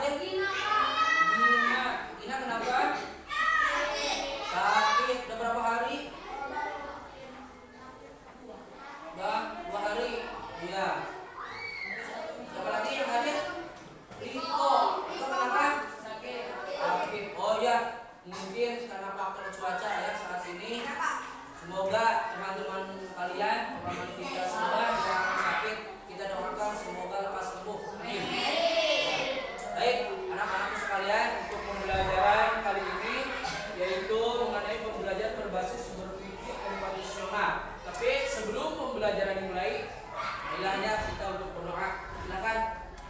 Gina, Gina kenapa? Sakit. Udah berapa hari? Udah 2 hari. Iya. Siapa lagi yang hadir? Riko. Riko kenapa? Sakit. Oh ya, mungkin karena faktor cuaca ya saat ini. Semoga teman-teman kalian, teman-teman kita semua yang sakit, kita doakan semoga lekas sembuh. Amin. Baik, anak-anakku sekalian, untuk pembelajaran kali ini yaitu mengenai pembelajaran berbasis berpikir konvensional. Tapi sebelum pembelajaran dimulai, marilah kita untuk berdoa. Silakan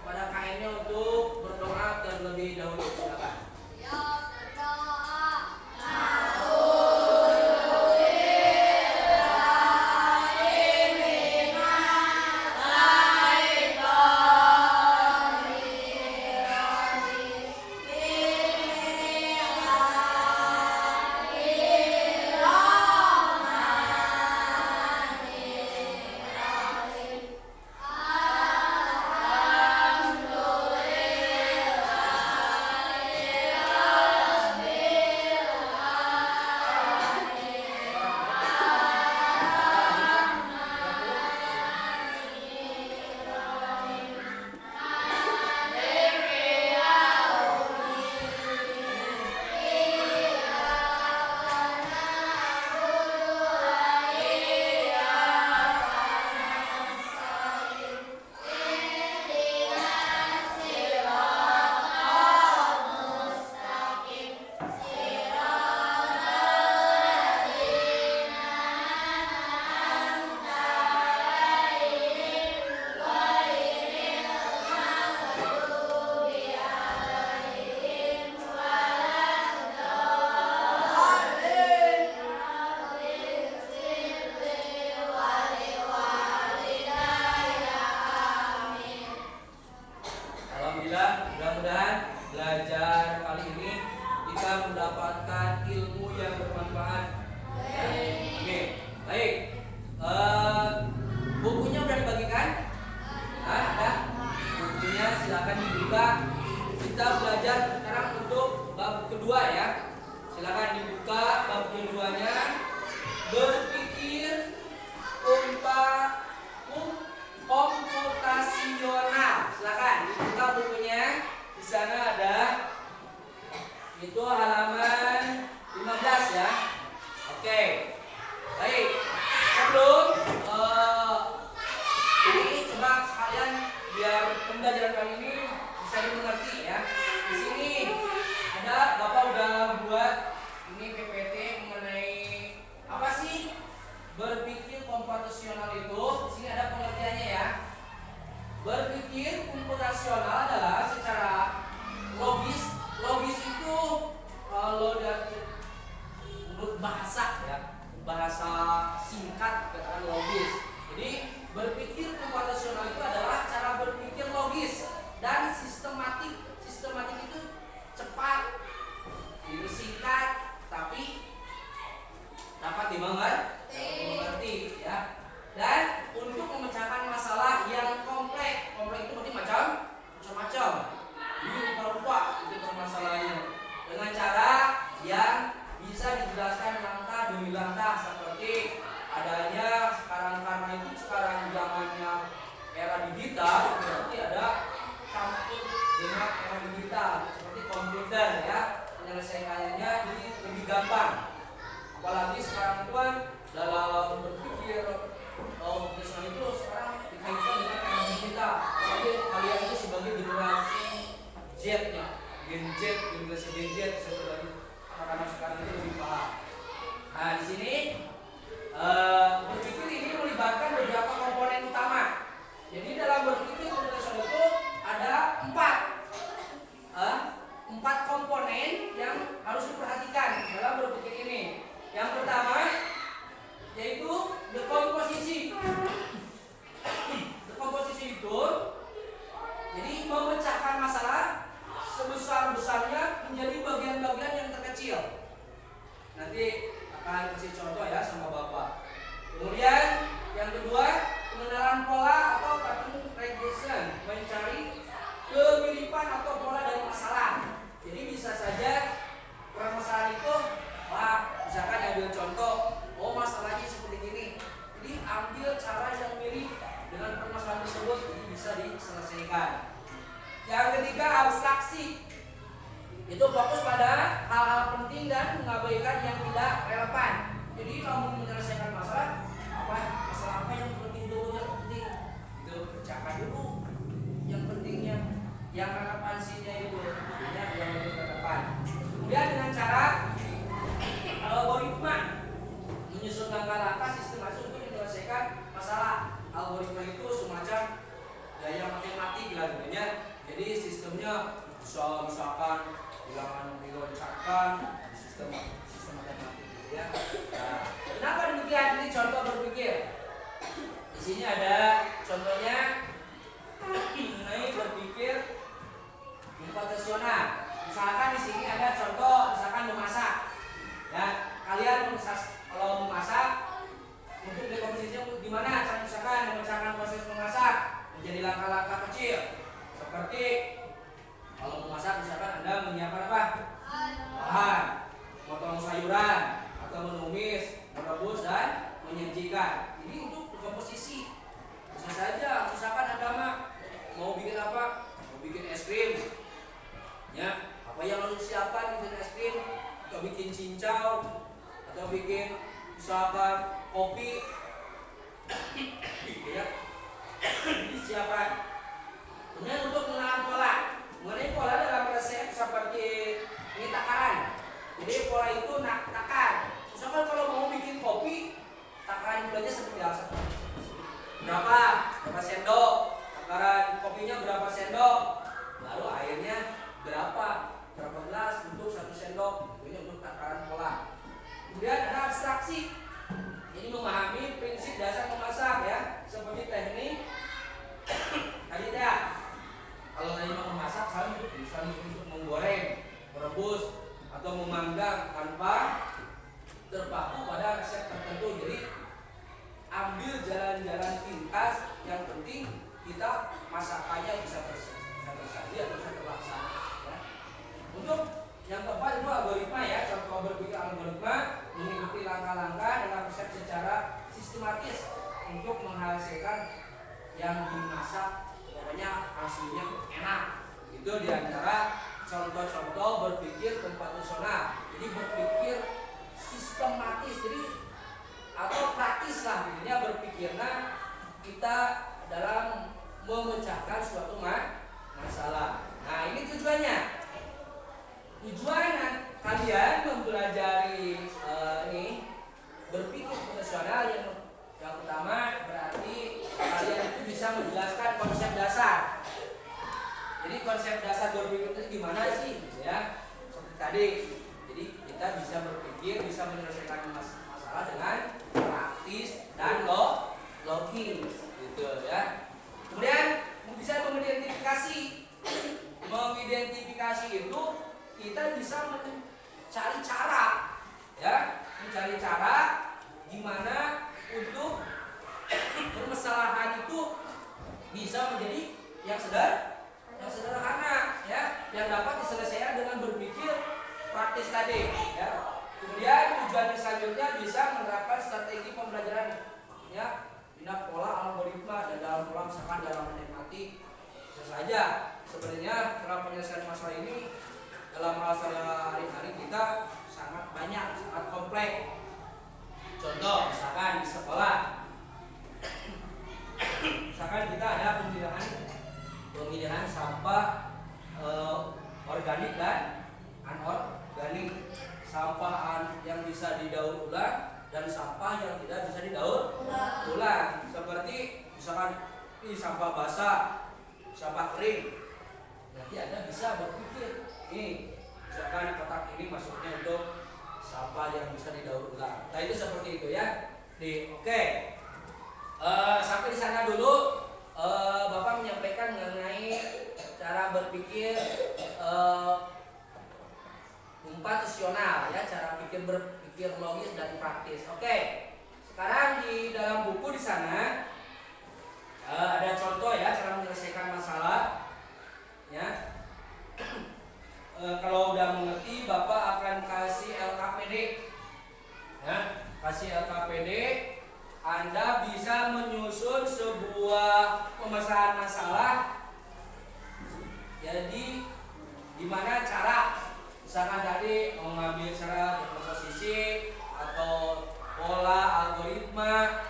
pada KN-nya untuk berdoa terlebih dahulu. Silakan. Kemiripan atau pola dari masalah. Jadi bisa saja permasalahan itu, misalkan ambil contoh, masalahnya seperti ini. Jadi ambil cara yang mirip dengan permasalahan tersebut, jadi bisa diselesaikan. Yang ketiga, abstraksi. Itu fokus pada hal-hal penting dan mengabaikan yang tidak relevan. Jadi kamu menyelesaikan masalah apa yang penting dulu, yang penting itu kerjakan dulu yang pentingnya, yang relevansinya itu yang lebih relevan. Kemudian dengan cara algoritma, menyusun langkah-langkah sistematis untuk menyelesaikan masalah. Algoritma itu semacam gaya matematik lah sebenarnya. Jadi sistemnya bisa misalkan bilangan diloncarkan di sistem matematik gitu ya. Nah, kenapa demikian? Ini contoh berpikir. Di sini ada contohnya mengenai berpikir komputasional. Misalkan di sini ada contoh, misalkan memasak. Ya, kalian kalau memasak untuk dekomposisinya gimana? Misalkan memecahkan proses memasak menjadi langkah-langkah kecil. Seperti kalau memasak misalkan Anda menyiapkan apa? Bahan, potong sayuran, atau menumis, merebus dan menyajikan. Ini untuk dekomposisi. Bisa saja misalkan Anda mau bikin apa? Mau bikin es krim. Ya, apa yang harus disiapkan bikin es krim? Atau bikin cincau, atau bikin misalkan kopi. Ya. Ini siapkan. Kemudian untuk mengenal pola. Mengenai pola dalam resep seperti ini takaran. Jadi pola itu takar. Misalkan kalau mau bikin kopi, takaran gulanya seperti apa? Berapa sendok? Takaran kopinya berapa sendok? Lalu airnya berapa gelas untuk 1 sendok? Ini untuk takaran pola. Kemudian ada abstraksi. Ini memahami prinsip dasar memasak ya, seperti teknik tadi ya. Kalau tadi mau memasak bisa untuk menggoreng, merebus atau memanggang tanpa terpaku pada resep tertentu. Jadi ambil jalan-jalan pintas, yang penting kita masakannya bisa tersaji atau bisa terlaksana ya. Untuk yang keempat itu algoritma ya, contoh berpikir algoritma mengikuti langkah-langkah dalam resep secara sistematis untuk menghasilkan yang dimasak pokoknya hasilnya enak. Itu diantara contoh-contoh berpikir komputasional. Jadi berpikir sistematis, jadi atau praktis lah intinya berpikirnya kita dalam memecahkan suatu masalah. Nah ini tujuannya. Tujuan kalian mempelajari ini berpikir komputasional yang utama berarti kalian itu bisa menjelaskan konsep dasar. Jadi konsep dasar berpikir itu gimana sih? Ya seperti tadi. Jadi kita bisa berpikir, bisa menyelesaikan masalah dengan praktis dan logis, gitu ya. Kemudian bisa mengidentifikasi itu kita bisa mencari cara, ya, mencari cara gimana untuk permasalahan itu bisa menjadi yang sederhana, ya, yang dapat diselesaikan dengan berpikir praktis tadi, ya. Kemudian tujuan selanjutnya bisa menerapkan strategi pembelajaran, ya, bina pola algoritma dan dalam pola misalkan dalam matematik bisa saja. Sebenarnya dalam penyelesaian masalah ini dalam masalah hari-hari kita sangat banyak, sangat kompleks. Contoh misalkan di sekolah, misalkan kita ada pemilihan sampah organik dan anorganik, sampah yang bisa didaur ulang dan sampah yang tidak bisa didaur ulang. Seperti misalkan sampah basah, sampah kering. Nanti Anda bisa berpikir, misalkan kotak ini maksudnya untuk sampah yang bisa didaur ulang. Nah itu seperti itu ya. Oke. Sampai di sana dulu. Bapak menyampaikan mengenai cara berpikir komputasional ya, cara berpikir logis dan praktis. Oke. Sekarang di dalam buku di sana ada contoh ya cara menyelesaikan masalah ya. kalau udah mengerti, Bapak akan kasih LKPD. Ya, kasih LKPD. Anda bisa menyusun sebuah pemecahan masalah. Jadi gimana cara, misalkan tadi mengambil cara berkomposisi atau pola algoritma,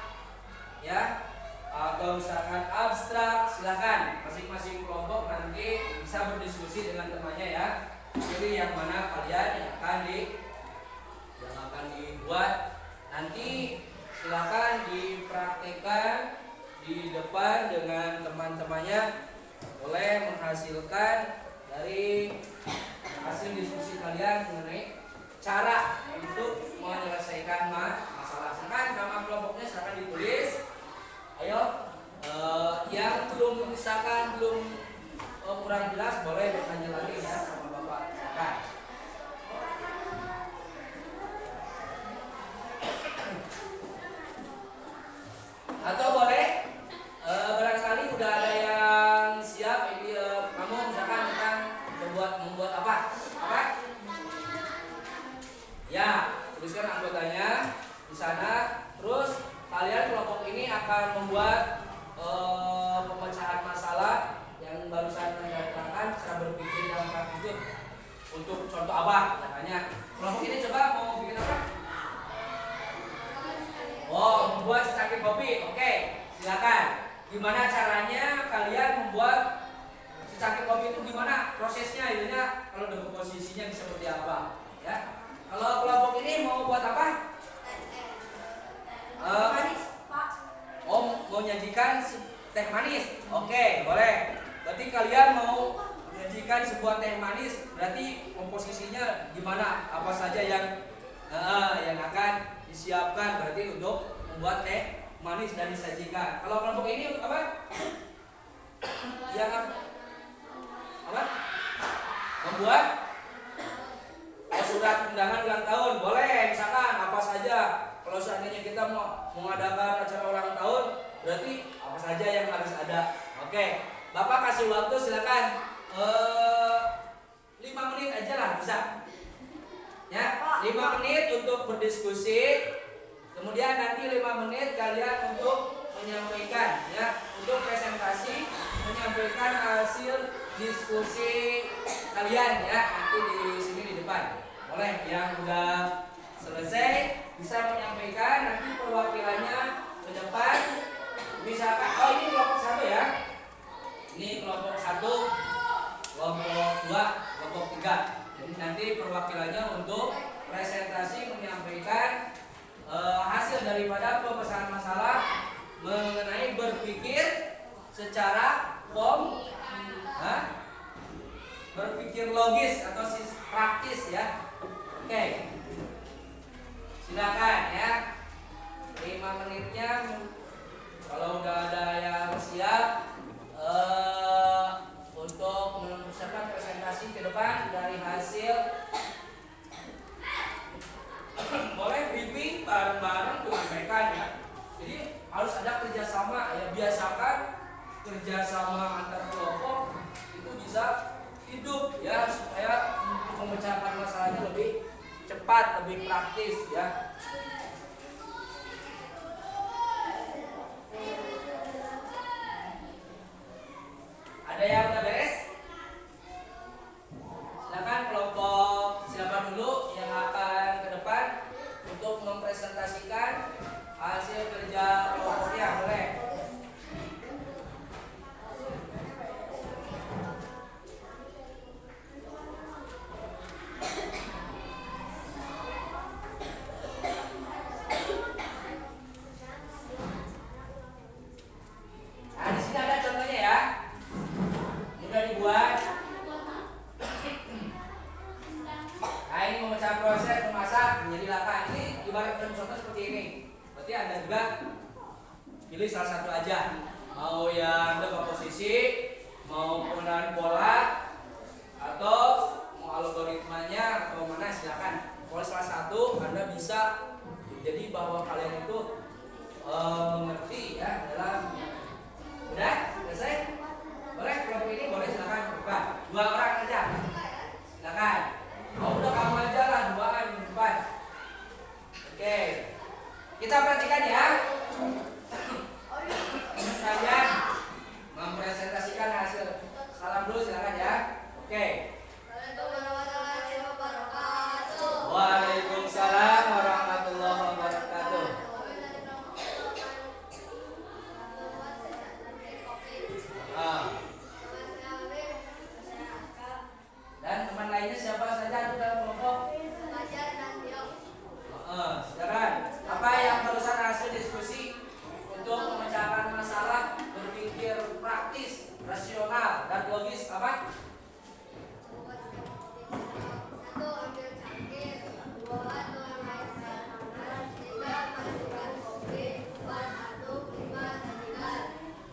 ya, atau misalkan abstrak, silakan masing-masing kelompok nanti bisa berdiskusi dengan temannya ya. Jadi yang mana kalian yang akan dibuat nanti silakan dipraktekkan di depan dengan teman-temannya, boleh menghasilkan dari hasil diskusi kalian mengenai cara untuk menyelesaikan masalah. Silakan nama kelompoknya silakan ditulis. Ayo, yang belum misalkan kurang jelas boleh bertanya lagi ya sama Bapak. Silakan. Atau boleh barangkali udah ada yang siap. Ini kamu misalkan tentang membuat apa? Ya, tuliskan anggotanya di sana. Terus kalian kelompok ini akan membuat pemecahan masalah yang barusan saya terangkan, cara berpikir yang praktis. Untuk contoh apa? Misalnya kelompok ini coba mau bikin apa? Oh, membuat secangkir kopi. Oke, silakan. Gimana caranya kalian membuat secangkir kopi itu, gimana prosesnya? Itunya kalau dengan posisinya seperti apa? Ya. Kalau kelompok ini mau buat apa? Mau nyajikan teh manis. Oke, boleh. Berarti kalian mau menyajikan sebuah teh manis. Berarti komposisinya gimana? Apa saja yang akan disiapkan berarti untuk membuat teh manis dan disajikan. Kalau kelompok ini apa? Yang apa? Membuat surat undangan ulang tahun. Boleh, misalkan apa saja. Kalau seandainya kita mau mengadakan acara ulang tahun, berarti apa saja yang harus ada. Oke, Bapak kasih waktu silakan 5 menit aja lah, bisa. Ya, 5 menit untuk berdiskusi. Kemudian nanti 5 menit kalian untuk menyampaikan, ya, untuk presentasi, menyampaikan hasil diskusi kalian, ya, nanti di sini di depan. Boleh, yang udah selesai bisa menyampaikan, nanti perwakilannya ke depan. Misalkan, oh ini kelompok 1 ya. Ini kelompok 1, kelompok 2, kelompok 3. Jadi nanti perwakilannya untuk presentasi menyampaikan hasil daripada pemecahan masalah mengenai berpikir secara berpikir logis atau praktis ya. Oke. Silakan ya. 5 menitnya kalau udah ada yang siap untuk mempersiapkan presentasi ke depan dari hasil. Boleh briefing bareng-bareng dengan mereka ya. Jadi harus ada kerjasama ya. Biasakan kerjasama antar kelompok itu bisa hidup ya, supaya untuk memecahkan masalahnya lebih cepat, lebih praktis ya. Ada yang udah beres? Silakan kelompok siapa dulu yang akan ke depan untuk mempresentasikan hasil kerja kelompoknya, boleh. Nah, di sini ada contohnya ya. Mudah dibuat. Nah, ini memecah proses memasak menjadi laka. Ini ibarat contoh seperti ini. Berarti Anda juga pilih salah satu aja. Mau yang dengan posisi, mau penggunaan pola, atau mau algoritmanya atau mana, silakan. Kalau salah satu Anda bisa, jadi bahwa kalian itu mengerti ya dalam. Udah selesai? Boleh kelompok ini boleh silakan buka. 2 orang aja. Silakan. Oke. Waalaikumsalam warahmatullahi wabarakatuh. Dan teman lainnya siapa saja di dalam kelompok? Silakan. Apa yang barusan hasil diskusi untuk memecahkan masalah, berpikir praktis, rasional, dan logis apa?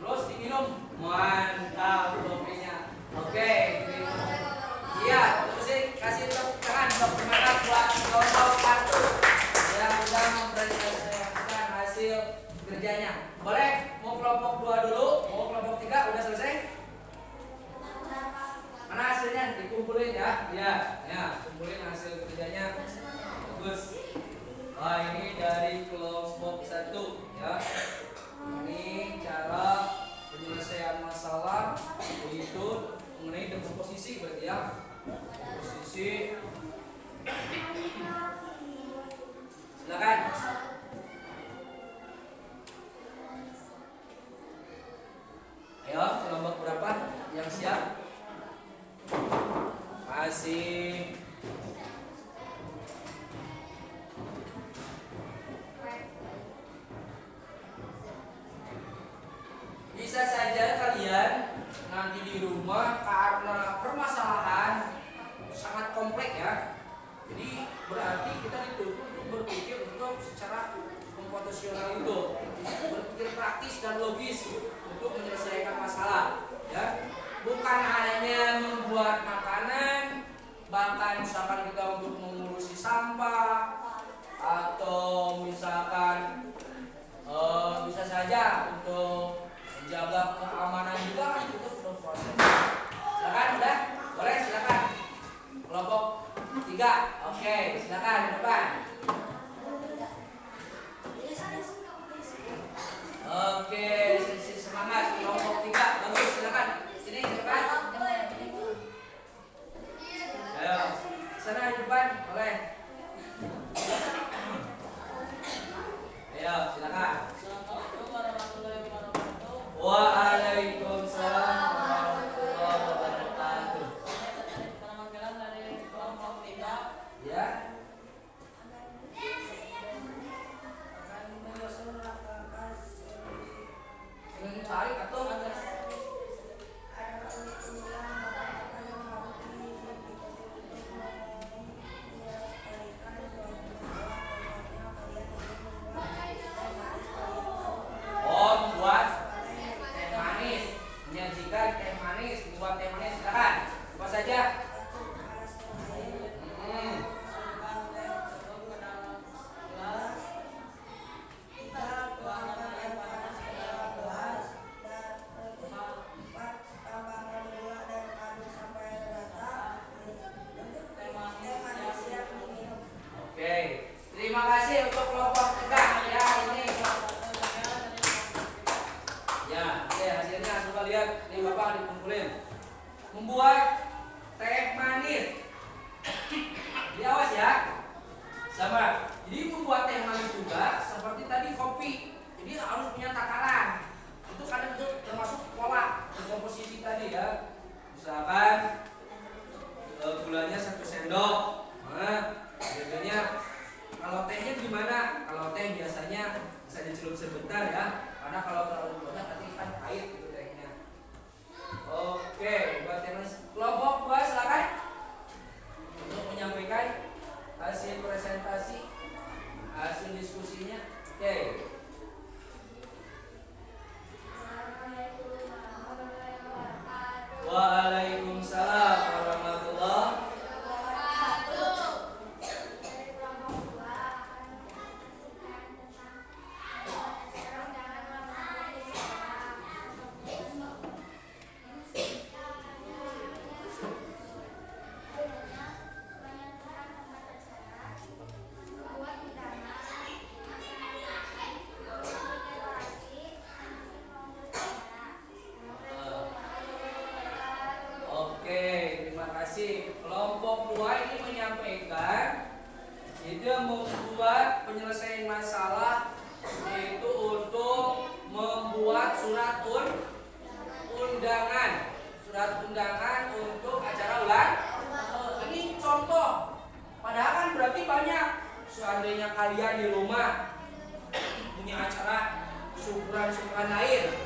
Terus diminum. Mantap kopinya. Oke. Iya, terus kasih tepuk tangan untuk semangat buat kelompok kartu yang sudah mempresentasikan hasil kerjanya. Boleh? Mau kelompok 2 dulu? Mau kelompok 3? Udah selesai? Mana hasilnya? Dikumpulin ya. Ya, kumpulin hasil kerjanya. Bagus. Nah, ini dari kelompok 1 ya. Ini cara penyelesaian masalah yaitu mengenai dekomposisi berarti ya. Posisi. Silakan. Ayo, kelompok berapa yang siap? Masih. Bisa saja kalian nanti di rumah karena permasalahan sangat kompleks ya. Jadi berarti kita dituntut untuk berpikir untuk secara komposisional itu, berpikir praktis dan logis untuk menyelesaikan masalah ya. Bukan hanya membuat makanan, bahkan misalkan kita untuk mengurusi sampah atau misalkan bisa saja untuk menjaga keamanan juga kan itu perlu proses. Silakan udah? Boleh silakan. Kelompok 3. Oke, silakan depan. Oke, sisi semangat kelompok 3. Bagus, silakan. Sini depan. Ayo, sana di depan, boleh. Ayo, silakan. Waalaikumsalam warahmatullahi wabarakatuh. Ya. Ingin cari atau Asik. Kelompok 2 ini menyampaikan ide membuat penyelesaian masalah yaitu untuk membuat surat undangan untuk acara ulang. Ini contoh. Padahal kan berarti banyak. Seandainya kalian di rumah punya acara syukuran lain,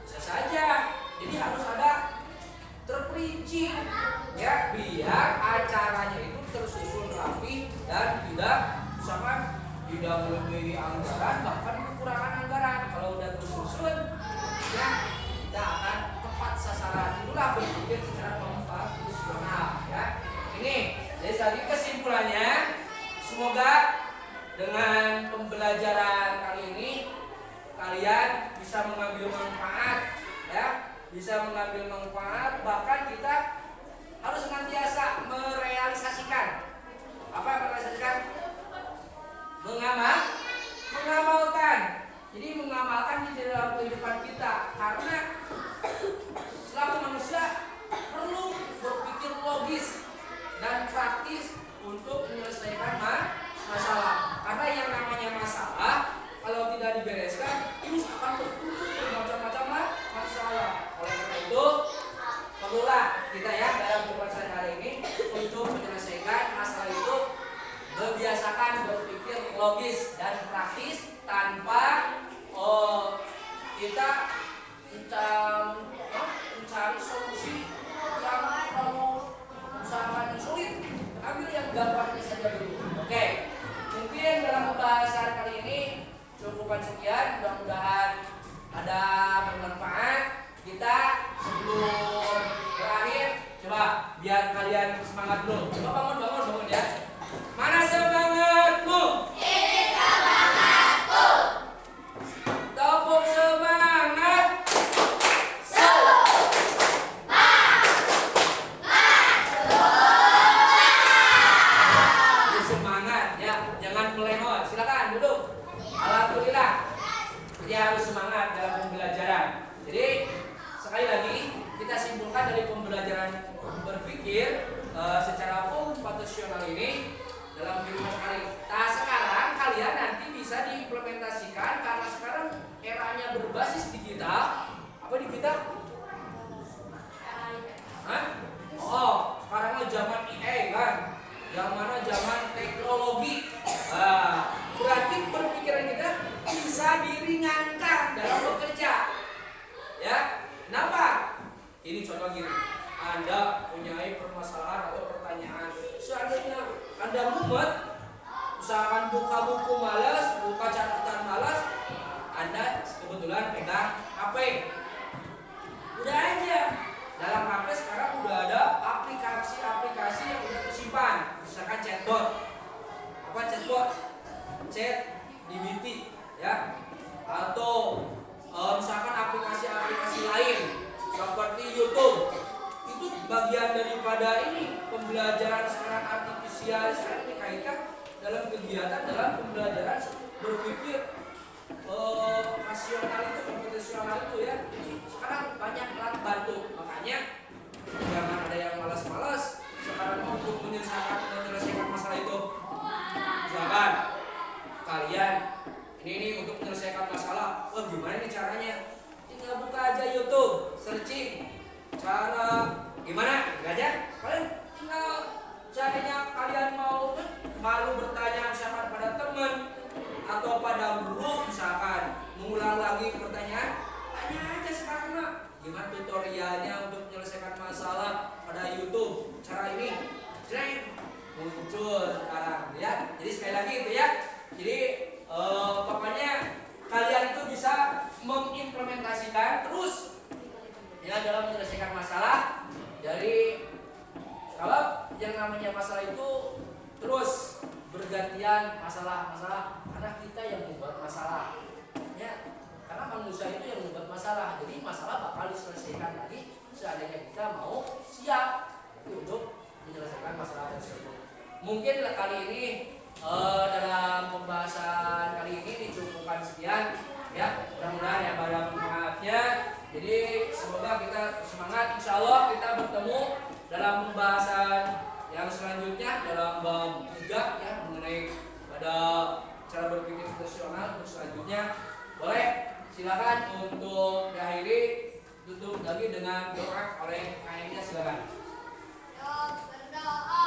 bisa saja. Jadi harus ada terperinci ya, biar acaranya itu tersusun rapi dan tidak melebihi anggaran, bahkan kekurangan anggaran. Kalau udah tersusun ya kita akan tepat sasaran. Itulah berpikir secara profesional ya. Ini jadi tadi kesimpulannya, semoga dengan pembelajaran kali ini kalian bisa mengambil manfaat ya, bahkan kita harus senantiasa merealisasikan. Apa merealisasikan? Mengamalkan. Jadi mengamalkan di dalam kehidupan kita, karena selaku manusia perlu berpikir logis dan praktis untuk menyelesaikan masalah. Karena yang namanya masalah kalau tidak dibereskan ini akan bertumpuk bermacam-macam masalah. Oleh karena itu perlulah kita ya dalam kehidupan sehari-hari ini untuk menyelesaikan masalah itu membiasakan berpikir logis dan praktis tanpa kita mencari solusi yang usahakan sulit. Ambil yang gampangnya saja dulu. Oke, mungkin dalam pembahasan kali ini cukupan sekian. Mudah-mudahan ada bermanfaat. Kita sebelum berakhir, coba biar kalian semangat dulu. Coba bangun ya. Mana semangatmu? Ini semangatku. Tepuk semangat. Semangat ya, jangan melengos. Silakan duduk. Alhamdulillah. Dia harus semangat dalam pembelajaran. Jadi sekali lagi kita simpulkan dari pembelajaran berpikir secara profesional ini dalam kehidupan sehari. Nah sekarang kalian nanti bisa diimplementasikan karena sekarang eranya berbasis digital. Apa digital? Hah? Oh, sekarang zaman AI kan, yang mana zaman teknologi. Berarti berpikiran kita bisa diringankan dalam bekerja. Ya, kenapa? Ini contoh gini. Anda punya permasalahan atau pertanyaan. Seandainya Anda mumet, usahakan buka buku malas, buka catatan malas, Anda kebetulan pegang HP. Udah aja. Dalam HP sekarang udah ada aplikasi-aplikasi yang udah tersimpan. Misalkan chatbot. Apa chatbot? Chat GPT ya. Atau misalkan aplikasi-aplikasi lain seperti YouTube. Itu bagian daripada ini pembelajaran sekarang artifisial sekarang dikaitkan dalam kegiatan dalam pembelajaran berpikir rasional itu, komputasional itu ya. Jadi sekarang banyak alat bantu, makanya jangan ada yang malas-malas sekarang untuk menyelesaikan masalah itu. Misalkan kalian ini untuk menyelesaikan masalah, gimana nih caranya? Tinggal buka aja YouTube, searching cara gimana aja. Kalian tinggal caranya kalian mau malu bertanya misalkan pada teman atau pada guru, misalkan mengulang lagi pertanyaan, tanya aja sekarang mah gimana tutorialnya untuk menyelesaikan masalah pada YouTube. Cara ini muncul sekarang ya. Jadi sekali lagi itu ya. Jadi pokoknya kalian itu bisa mengimplementasikan terus ya dalam menyelesaikan masalah. Dari kalau yang namanya masalah itu terus bergantian masalah karena kita yang membuat masalah ya, karena manusia itu yang membuat masalah. Jadi masalah bakal diselesaikan lagi seandainya kita mau siap untuk menyelesaikan masalah tersebut. Mungkin kali ini dalam pembahasan kali ini dicukupkan sekian ya, mudah-mudahan ya pada manfaatnya. Jadi semoga kita semangat, insya Allah kita bertemu dalam dalam pembahasan yang selanjutnya dalam bab 3 ya mengenai pada cara berpikir situasional. Untuk selanjutnya boleh silakan untuk diakhiri, tutup lagi dengan doa oleh ayahnya, silakan. Berdoa.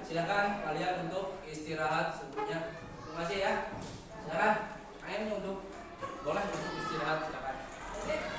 Silakan kalian untuk istirahat sebelumnya. Terima kasih ya. Silakan, Ain untuk boleh untuk istirahat, silakan.